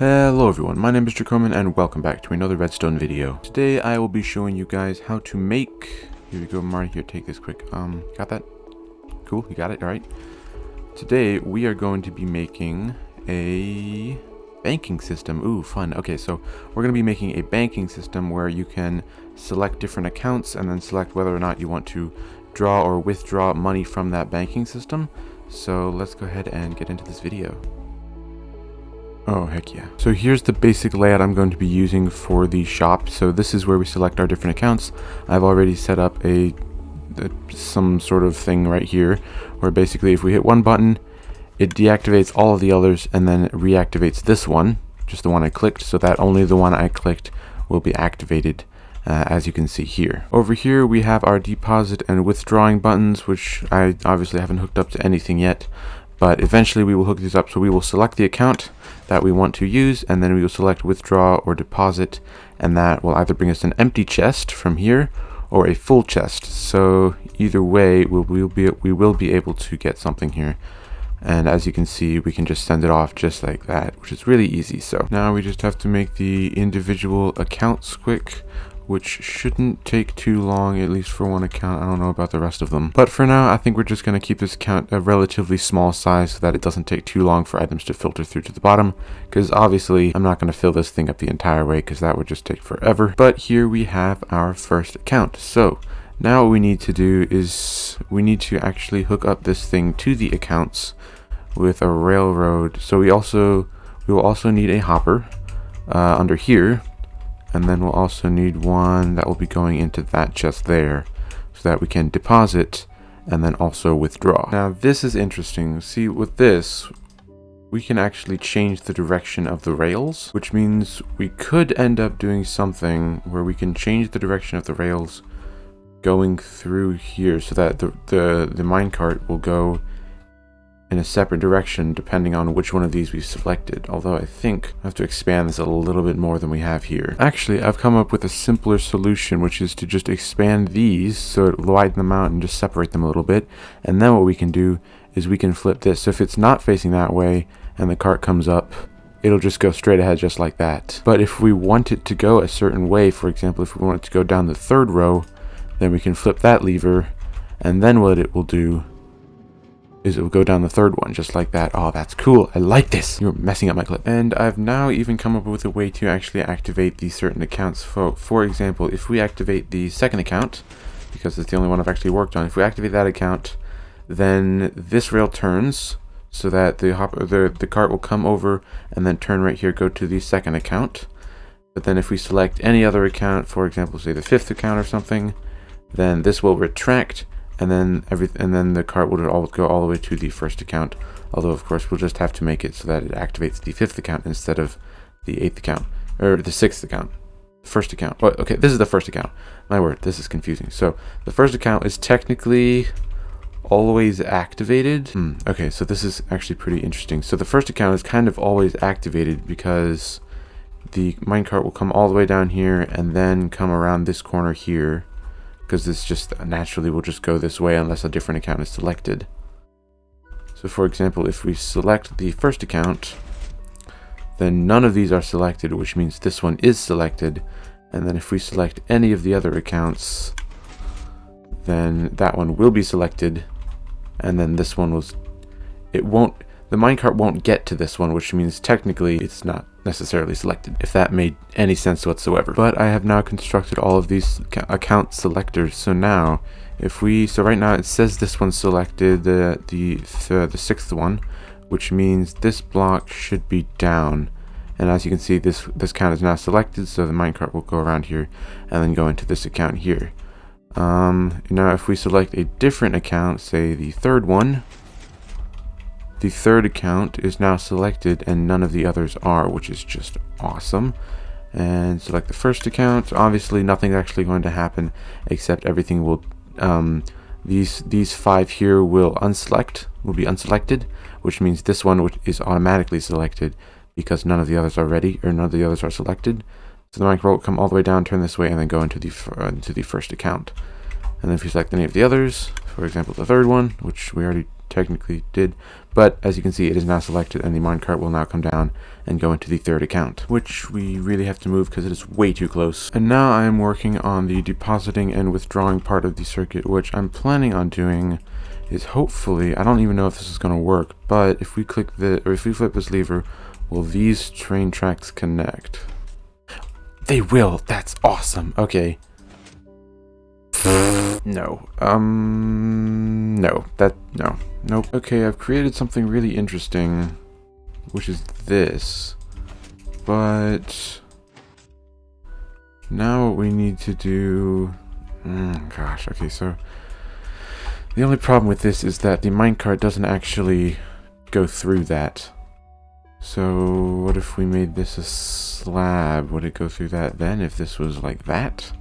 Hello everyone, my name is Dracoman and welcome back to another redstone video. Today I will be showing you guys how to make... Here we go, Marty, here, take this quick. Got that? Cool, you got it, alright. Today we are going to be making a banking system. Ooh, fun. Okay, so we're going to be making a banking system where you can select different accounts and then select whether or not you want to draw or withdraw money from that banking system. So let's go ahead and get into this video. Oh, heck yeah. So here's the basic layout I'm going to be using for the shop. So this is where we select our different accounts. I've already set up some sort of thing right here where basically if we hit one button, it deactivates all of the others and then reactivates this one, just the one I clicked, so that only the one I clicked will be activated, as you can see here. Over here we have our deposit and withdrawing buttons, which I obviously haven't hooked up to anything yet. But eventually we will hook these up, so we will select the account that we want to use, and then we will select withdraw or deposit, and that will either bring us an empty chest from here or a full chest. So either way, we will be able to get something here. And as you can see, we can just send it off just like that, which is really easy. So now we just have to make the individual accounts quick, which shouldn't take too long, at least for one account. I don't know about the rest of them. But for now, I think we're just going to keep this account a relatively small size so that it doesn't take too long for items to filter through to the bottom. Because obviously, I'm not going to fill this thing up the entire way because that would just take forever. But here we have our first account. So now what we need to do is we need to actually hook up this thing to the accounts with a railroad. So we will also need a hopper under here. And then we'll also need one that will be going into that chest there so that we can deposit and then also withdraw. Now this is interesting. See, with this, we can actually change the direction of the rails, which means we could end up doing something where we can change the direction of the rails going through here so that the minecart will go in a separate direction depending on which one of these we selected. Although I think I have to expand this a little bit more than we have here. Actually, I've come up with a simpler solution, which is to just expand these so it will widen them out and just separate them a little bit. And then what we can do is we can flip this. So if it's not facing that way and the cart comes up, it'll just go straight ahead just like that. But if we want it to go a certain way, for example, if we want it to go down the third row, then we can flip that lever, and then what it will do is it will go down the third one just like that. Oh, that's cool. I like this. You're messing up my clip. And I've now even come up with a way to actually activate these certain accounts. For example, if we activate the second account, because it's the only one I've actually worked on, if we activate that account, then this rail turns so that the cart will come over and then turn right here, go to the second account. But then if we select any other account, for example, say the fifth account or something, then this will retract. And then the cart will go all the way to the first account. Although, of course, we'll just have to make it so that it activates the fifth account instead of the eighth account. Or the sixth account. First account. Oh, okay, this is the first account. My word, this is confusing. So, the first account is technically always activated. Okay, so this is actually pretty interesting. So, the first account is kind of always activated because the minecart will come all the way down here and then come around this corner here. Because this just naturally will just go this way unless a different account is selected. So for example, if we select the first account, then none of these are selected, which means this one is selected. And then if we select any of the other accounts, then that one will be selected. And then this one the minecart won't get to this one, which means technically it's not necessarily selected, if that made any sense whatsoever. But I have now constructed all of these account selectors. So now, so right now it says this one selected, the sixth one, which means this block should be down. And as you can see, this count is now selected, so the minecart will go around here and then go into this account here. Now if we select a different account, say the third one, the third account is now selected and none of the others are, which is just awesome. And select the first account. Obviously nothing's actually going to happen except everything will, these five here will be unselected, which means this one is automatically selected because none of the others are ready, or none of the others are selected. So the micro will come all the way down, turn this way, and then go into the first account. And then if you select any of the others, for example the third one, which we already technically did, but as you can see, it is now selected, and the minecart will now come down and go into the third account, which we really have to move because it is way too close. And now I am working on the depositing and withdrawing part of the circuit, which I'm planning on doing is hopefully, I don't even know if this is going to work, but if we click if we flip this lever, will these train tracks connect? They will. That's awesome. Okay. No. No. Nope. Okay, I've created something really interesting, which is this. But now what we need to do... gosh, okay, so the only problem with this is that the minecart doesn't actually go through that. So what if we made this a slab? Would it go through that then if this was like that?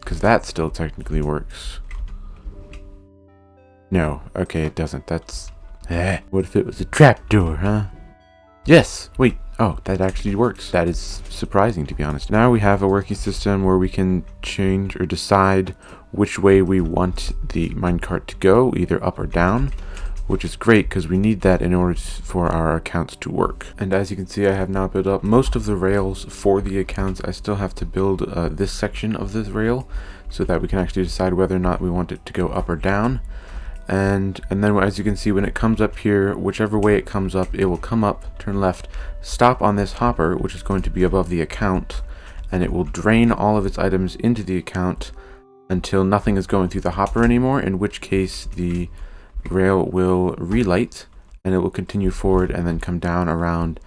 Because that still technically works. No, okay, it doesn't. That's... What if it was a trapdoor, huh? Yes! Wait, oh, that actually works. That is surprising, to be honest. Now we have a working system where we can change or decide which way we want the minecart to go, either up or down, which is great because we need that in order for our accounts to work. And as you can see, I have now built up most of the rails for the accounts. I still have to build this section of this rail so that we can actually decide whether or not we want it to go up or down. And then as you can see, when it comes up here, whichever way it comes up, it will come up, turn left, stop on this hopper, which is going to be above the account, and it will drain all of its items into the account until nothing is going through the hopper anymore, in which case the rail will relight and it will continue forward and then come down around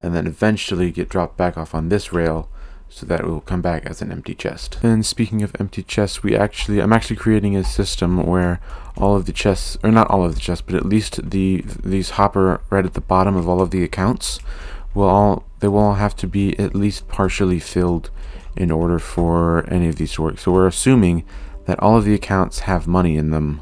and then eventually get dropped back off on this rail so that it will come back as an empty chest. And speaking of empty chests, I'm actually creating a system where all of the chests, or not all of the chests, but at least these hopper right at the bottom of all of the accounts they will all have to be at least partially filled in order for any of these to work. So we're assuming that all of the accounts have money in them.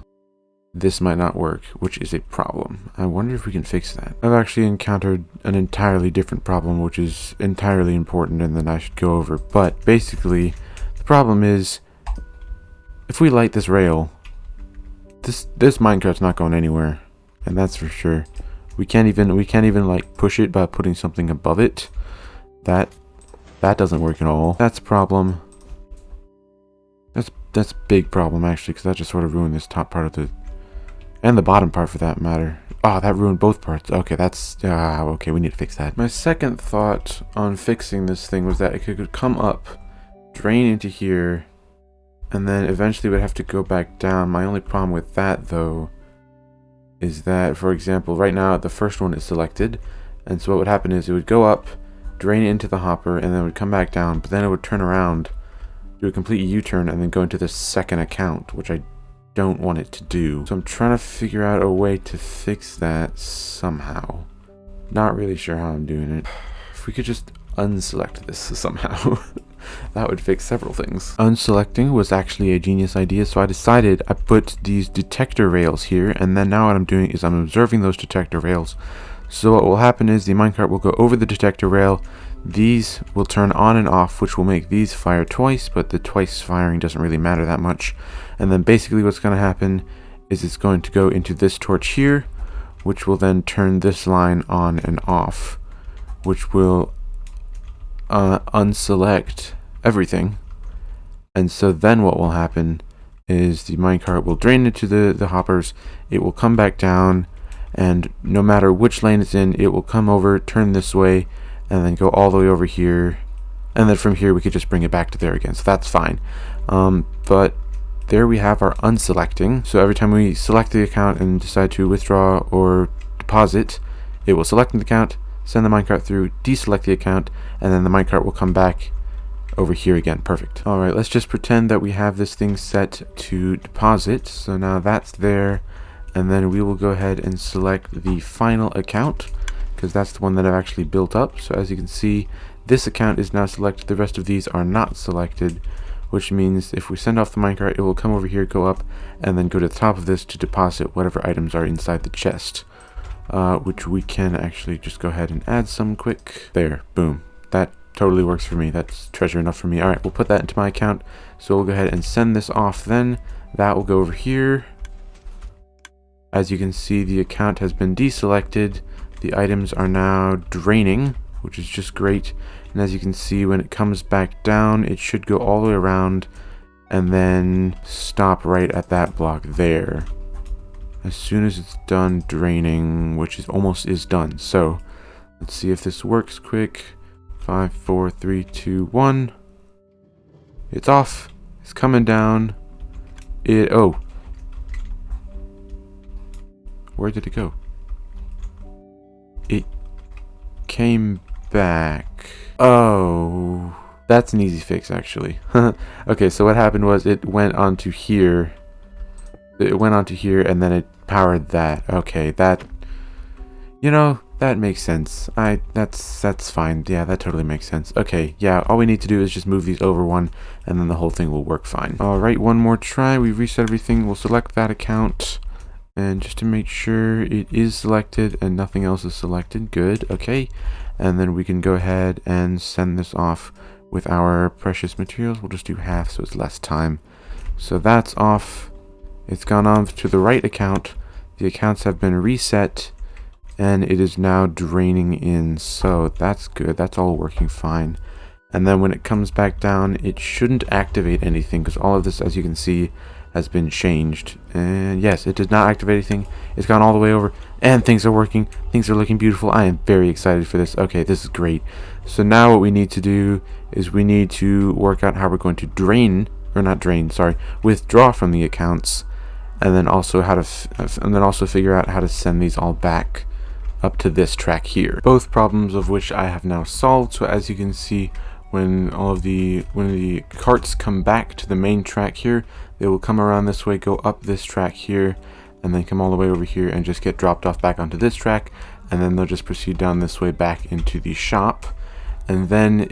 This might not work, which is a problem. I wonder if we can fix that. I've actually encountered an entirely different problem, which is entirely important and then I should go over. But basically, the problem is, if we light this rail, this minecart's not going anywhere, and that's for sure. We can't even like push it by putting something above it. That doesn't work at all. That's a problem. That's a big problem actually, because that just sort of ruined this top part of the... and the bottom part for that matter. Oh, that ruined both parts. Okay, that's... okay, we need to fix that. My second thought on fixing this thing was that it could come up, drain into here, and then eventually would have to go back down. My only problem with that, though, is that, for example, right now the first one is selected, and so what would happen is it would go up, drain into the hopper, and then it would come back down, but then it would turn around, do a complete U-turn, and then go into the second account, which I don't want it to do. So I'm trying to figure out a way to fix that somehow. Not really sure how I'm doing it. If we could just unselect this somehow, that would fix several things. Unselecting was actually a genius idea, so I decided I put these detector rails here, and then now what I'm doing is I'm observing those detector rails. So what will happen is the minecart will go over the detector rail, these will turn on and off, which will make these fire twice, but the twice firing doesn't really matter that much. And then basically what's going to happen is it's going to go into this torch here, which will then turn this line on and off, which will unselect everything. And so then what will happen is the minecart will drain into the hoppers, it will come back down, and no matter which lane it's in, it will come over, turn this way, and then go all the way over here, and then from here we could just bring it back to there again, so that's fine. But there we have our unselecting. So every time we select the account and decide to withdraw or deposit, it will select the account, send the minecart through, deselect the account, and then the minecart will come back over here again. Perfect. Alright, let's just pretend that we have this thing set to deposit. So now that's there, and then we will go ahead and select the final account, because that's the one that I've actually built up. So as you can see, this account is now selected, the rest of these are not selected, which means if we send off the minecart, it will come over here, go up, and then go to the top of this to deposit whatever items are inside the chest, which we can actually just go ahead and add some quick. There, boom. That totally works for me. That's treasure enough for me. Alright, we'll put that into my account. So we'll go ahead and send this off then. That will go over here. as you can see, the account has been deselected. The items are now draining, which is just great. And as you can see, when it comes back down, it should go all the way around and then stop right at that block there. As soon as it's done draining, which is almost done. So let's see if this works quick. 5, 4, 3, 2, 1. It's off. It's coming down. Oh. Where did it go? It came back. Oh. That's an easy fix, actually. Okay, so what happened was it went onto here. It went onto here and then it powered that. Okay, that, you know, that makes sense. That's fine. Yeah, that totally makes sense. Okay, yeah, all we need to do is just move these over one and then the whole thing will work fine. All right, one more try. We reset everything. We'll select that account, and just to make sure it is selected and nothing else is selected. Good. Okay, and then we can go ahead and send this off with our precious materials. We'll just do half so it's less time. So that's off. It's gone on to the right account. The accounts have been reset and it is now draining in. So that's good. That's all working fine. And then when it comes back down, it shouldn't activate anything because all of this, as you can see, has been changed. And yes, it did not activate anything. It's gone all the way over and things are working. Things are looking beautiful. I am very excited for this. Okay, this is great. So now what we need to do is we need to work out how we're going to withdraw from the accounts, and then also figure out how to send these all back up to this track here. Both problems of which I have now solved. So as you can see, when the carts come back to the main track here, they will come around this way, go up this track here, and then come all the way over here and just get dropped off back onto this track, and then they'll just proceed down this way back into the shop. And then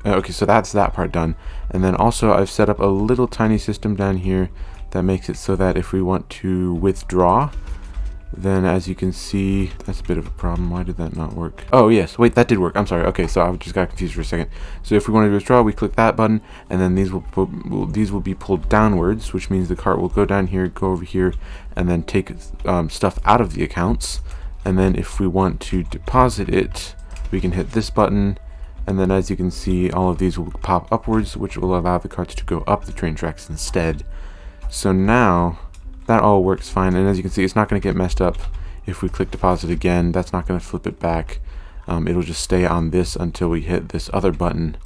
okay, so that's that part done. And then also I've set up a little tiny system down here that makes it so that if we want to withdraw, then as you can see, that's a bit of a problem. Why did that not work? Oh yes, wait, that did work. I'm sorry. Okay, so I just got confused for a second. So if we want to withdraw, we click that button, and then these will be pulled downwards, which means the cart will go down here, go over here, and then take stuff out of the accounts. And then if we want to deposit it, we can hit this button, and then as you can see, all of these will pop upwards, which will allow the carts to go up the train tracks instead. So now that all works fine, and as you can see, it's not going to get messed up if we click deposit again. That's not going to flip it back. It'll just stay on this until we hit this other button,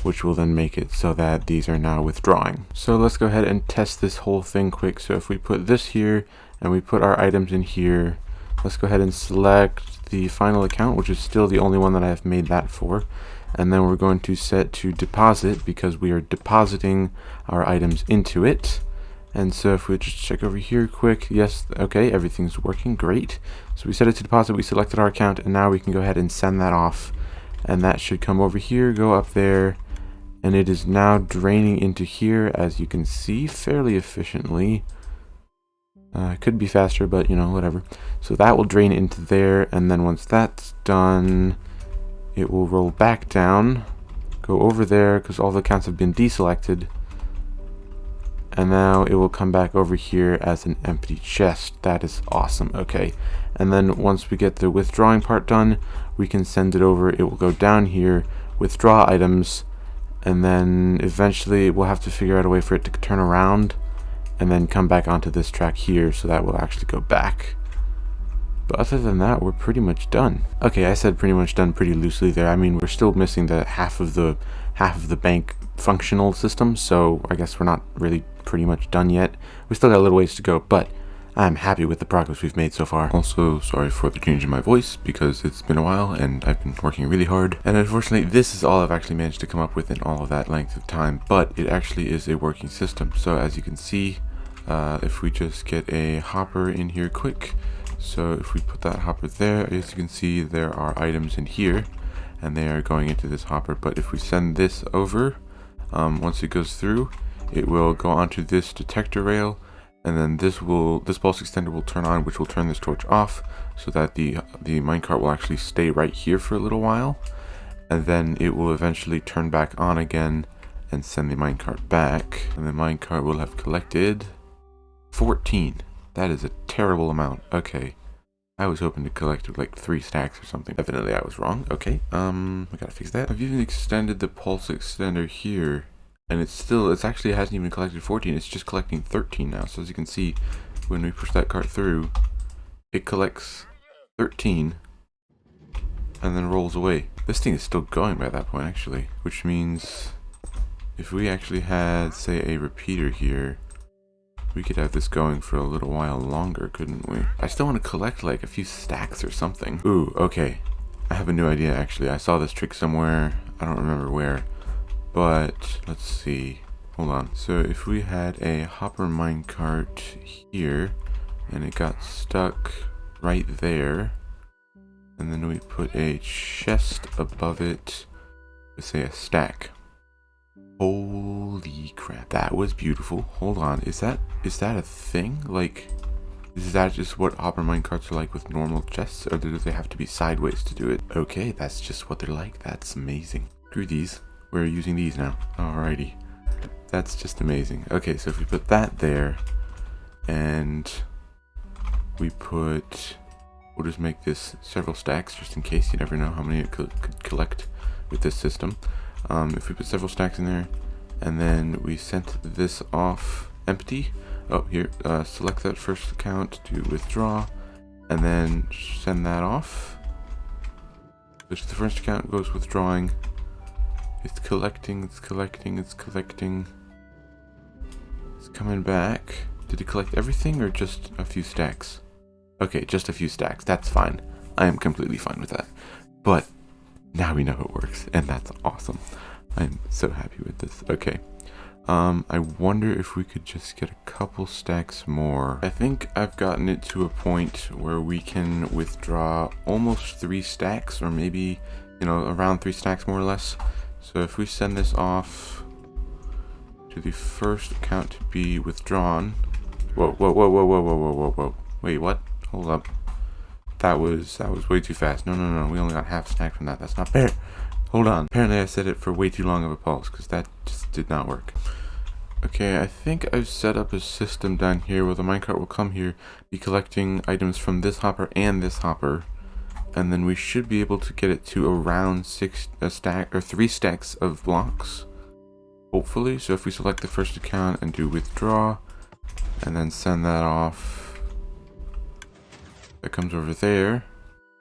which will then make it so that these are now withdrawing. So let's go ahead and test this whole thing quick. So if we put this here and we put our items in here, let's go ahead and select the final account, which is still the only one that I have made that for. And then we're going to set to deposit because we are depositing our items into it. And so if we just check over here quick, yes, okay, everything's working great. So we set it to deposit, we selected our account, and now we can go ahead and send that off. And that should come over here, go up there, and it is now draining into here, as you can see, fairly efficiently. Could be faster, but you know, whatever. So that will drain into there, and then once that's done, it will roll back down, go over there, because all the accounts have been deselected. And now it will come back over here as an empty chest. That is awesome. Okay, and then once we get the withdrawing part done, we can send it over. It will go down here, withdraw items, and then eventually we'll have to figure out a way for it to turn around and then come back onto this track here, so that will actually go back. But other than that, we're pretty much done. Okay, I said pretty much done pretty loosely there. I mean, we're still missing the half of the bank functional system, so I guess we're not really pretty much done yet. We still got a little ways to go, but I'm happy with the progress we've made so far. Also, sorry for the change in my voice because it's been a while and I've been working really hard. And unfortunately, this is all I've actually managed to come up with in all of that length of time, but it actually is a working system. So as you can see, if we just get a hopper in here quick, so if we put that hopper there, as you can see, there are items in here and they are going into this hopper. But if we send this over, once it goes through, it will go onto this detector rail, and then this pulse extender will turn on, which will turn this torch off, so that the minecart will actually stay right here for a little while, and then it will eventually turn back on again and send the minecart back, and the minecart will have collected 14. That is a terrible amount. Okay. I was hoping to collect like 3 stacks or something. Definitely I was wrong. Okay. We gotta fix that. I've even extended the pulse extender here. And it's actually hasn't even collected 14. It's just collecting 13 now. So as you can see, when we push that cart through, it collects 13 and then rolls away. This thing is still going by that point actually, which means if we actually had, say, a repeater here, we could have this going for a little while longer, couldn't we? I still want to collect like a few stacks or something. Ooh, okay. I have a new idea actually. I saw this trick somewhere. I don't remember where. But let's see. Hold on. So if we had a hopper minecart here and it got stuck right there, and then we put a chest above it with, say, a stack. Holy crap, that was beautiful. Hold on, is that a thing? Like, is that just what hopper minecarts are like with normal chests, or do they have to be sideways to do it? Okay, that's just what they're like. That's amazing. Screw these. We're using these now. Alrighty. That's just amazing. Okay, so if we put that there, and we put... We'll just make this several stacks, just in case. You never know how many it could collect with this system. If we put several stacks in there, and then we sent this off empty. Oh, here, select that first account to withdraw, and then send that off. Which the first account goes withdrawing. It's collecting, it's collecting, it's collecting. It's coming back. Did it collect everything or just a few stacks? Okay, just a few stacks. That's fine. I am completely fine with that. But now we know it works, and that's awesome. I'm so happy with this. Okay. I wonder if we could just get a couple stacks more. I think I've gotten it to a point where we can withdraw almost 3 stacks, or maybe, you know, around 3 stacks more or less. So if we send this off to the first account to be withdrawn. Whoa, whoa, whoa, whoa, whoa, whoa, whoa, whoa, whoa. Wait, what? Hold up. That was way too fast. No. We only got half a stack from that. That's not fair. Hold on. Apparently I set it for way too long of a pulse, because that just did not work. Okay, I think I've set up a system down here where the minecart will come here, be collecting items from this hopper and this hopper, and then we should be able to get it to around 3 stacks of blocks, hopefully. So if we select the first account and do withdraw, and then send that off, that comes over there.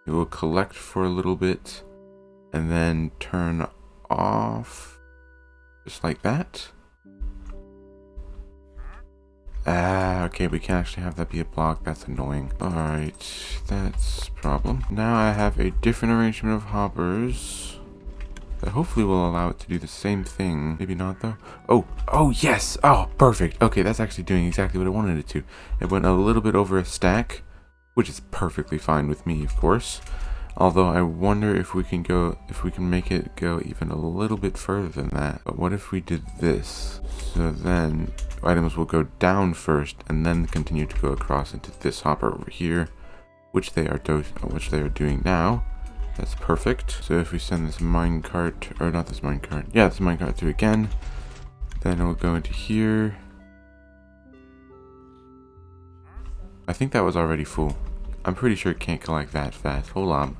It will collect for a little bit, and then turn off, just like that. Okay, we can't actually have that be a block. That's annoying. Alright, that's a problem. Now I have a different arrangement of hoppers that hopefully will allow it to do the same thing. Maybe not, though. Oh, yes! Oh, perfect. Okay, that's actually doing exactly what I wanted it to. It went a little bit over a stack, which is perfectly fine with me, of course. Although I wonder if we can make it go even a little bit further than that. But what if we did this? So then items will go down first and then continue to go across into this hopper over here, which they are doing now. That's perfect. So if we send this minecart, or not this minecart, yeah, this minecart through again, then it will go into here. I think that was already full. I'm pretty sure it can't collect that fast. Hold on.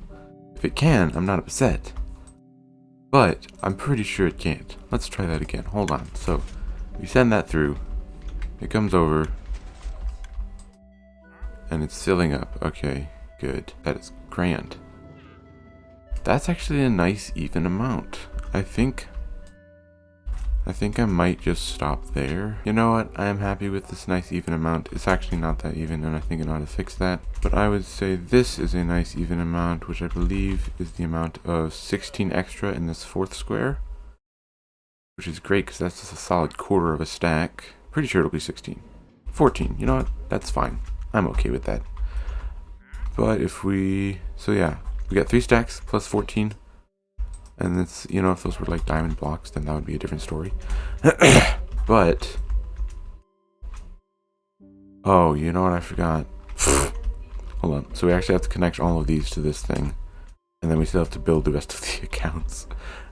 If it can, I'm not upset. But I'm pretty sure it can't. Let's try that again. Hold on. So we send that through. It comes over. And it's filling up. Okay, good. That is grand. That's actually a nice even amount. I think I might just stop there. You know what? I am happy with this nice even amount. It's actually not that even, and I think I know how to fix that. But I would say this is a nice even amount, which I believe is the amount of 16 extra in this 4th square. Which is great, because that's just a solid quarter of a stack. Pretty sure it'll be 16. 14. You know what? That's fine. I'm okay with that. But if we... So yeah, we got 3 stacks plus 14. And it's, you know, if those were like diamond blocks, then that would be a different story. But, oh, you know what I forgot? Hold on. So we actually have to connect all of these to this thing. And then we still have to build the rest of the accounts.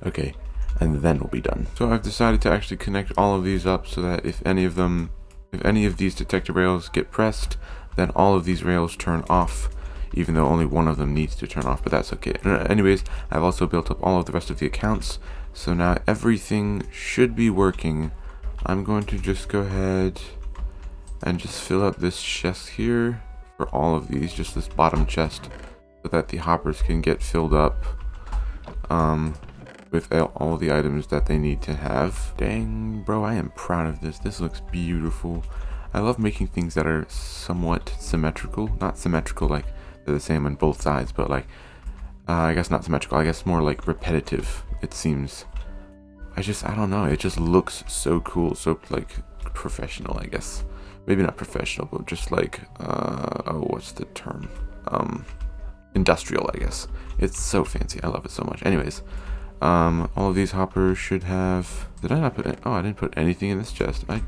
Okay. And then we'll be done. So I've decided to actually connect all of these up so that if any of these detector rails get pressed, then all of these rails turn off, even though only one of them needs to turn off, but that's okay. Anyways, I've also built up all of the rest of the accounts, so now everything should be working. I'm going to just go ahead and just fill up this chest here for all of these, just this bottom chest, so that the hoppers can get filled up with all the items that they need to have. Dang, bro, I am proud of this. This looks beautiful. I love making things that are somewhat symmetrical. Not symmetrical like they're the same on both sides, but like, I guess not symmetrical. I guess more like repetitive, it seems. I don't know. It just looks so cool. So like professional, I guess. Maybe not professional, but just like, oh, what's the term? Industrial, I guess. It's so fancy. I love it so much. Anyways, all of these hoppers should have... Did I not put... Oh, I didn't put anything in this chest. I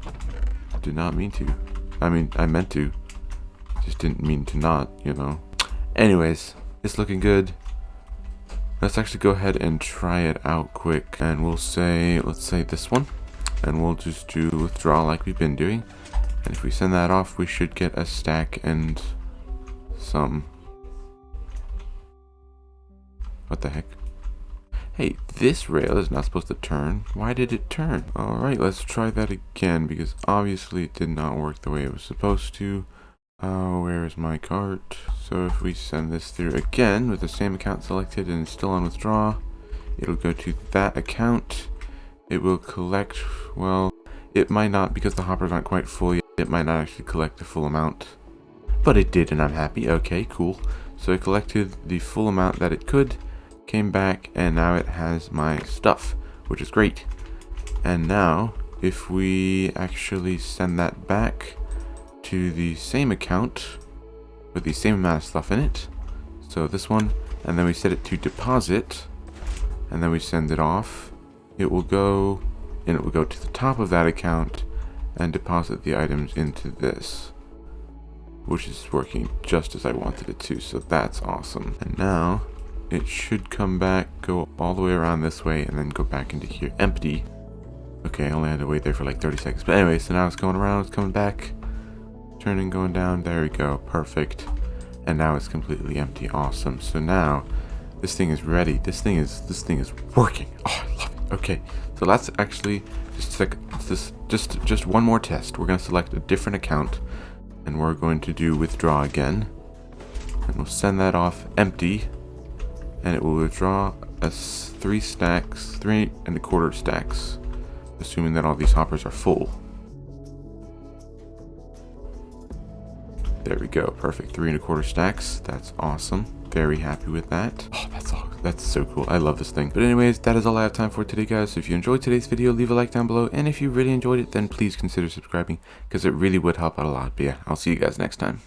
did not mean to. I mean, I meant to. Just didn't mean to not, you know. Anyways, it's looking good. Let's actually go ahead and try it out quick. And we'll say... Let's say this one. And we'll just do withdraw like we've been doing. And if we send that off, we should get a stack and some... What the heck? Hey, this rail is not supposed to turn. Why did it turn? Alright, let's try that again, because obviously it did not work the way it was supposed to. Where is my cart? So if we send this through again with the same account selected and still on withdraw, it'll go to that account. It will collect, well, it might not, because the hoppers aren't quite full yet, it might not actually collect the full amount. But it did, and I'm happy. Okay, cool. So it collected the full amount that it could, came back, and now it has my stuff, which is great. And now if we actually send that back to the same account with the same amount of stuff in it, so this one, and then we set it to deposit, and then we send it off, it will go, and it will go to the top of that account and deposit the items into this, which is working just as I wanted it to. So that's awesome. And now it should come back, go all the way around this way, and then go back into here empty. Okay, I only had to wait there for like 30 seconds. But anyway, so now it's going around, it's coming back, turning, going down. There we go, perfect. And now it's completely empty. Awesome. So now this thing is ready. This thing is working. Oh, I love it. Okay, so let's actually just one more test. We're gonna select a different account, and we're going to do withdraw again, and we'll send that off empty. And it will withdraw as 3 stacks, 3 1/4 stacks, assuming that all these hoppers are full. There we go, perfect. 3 1/4 stacks. That's awesome. Very happy with that. Oh, that's so cool. I love this thing. But anyways, that is all I have time for today, guys. So if you enjoyed today's video, leave a like down below. And if you really enjoyed it, then please consider subscribing, because it really would help out a lot. But yeah, I'll see you guys next time.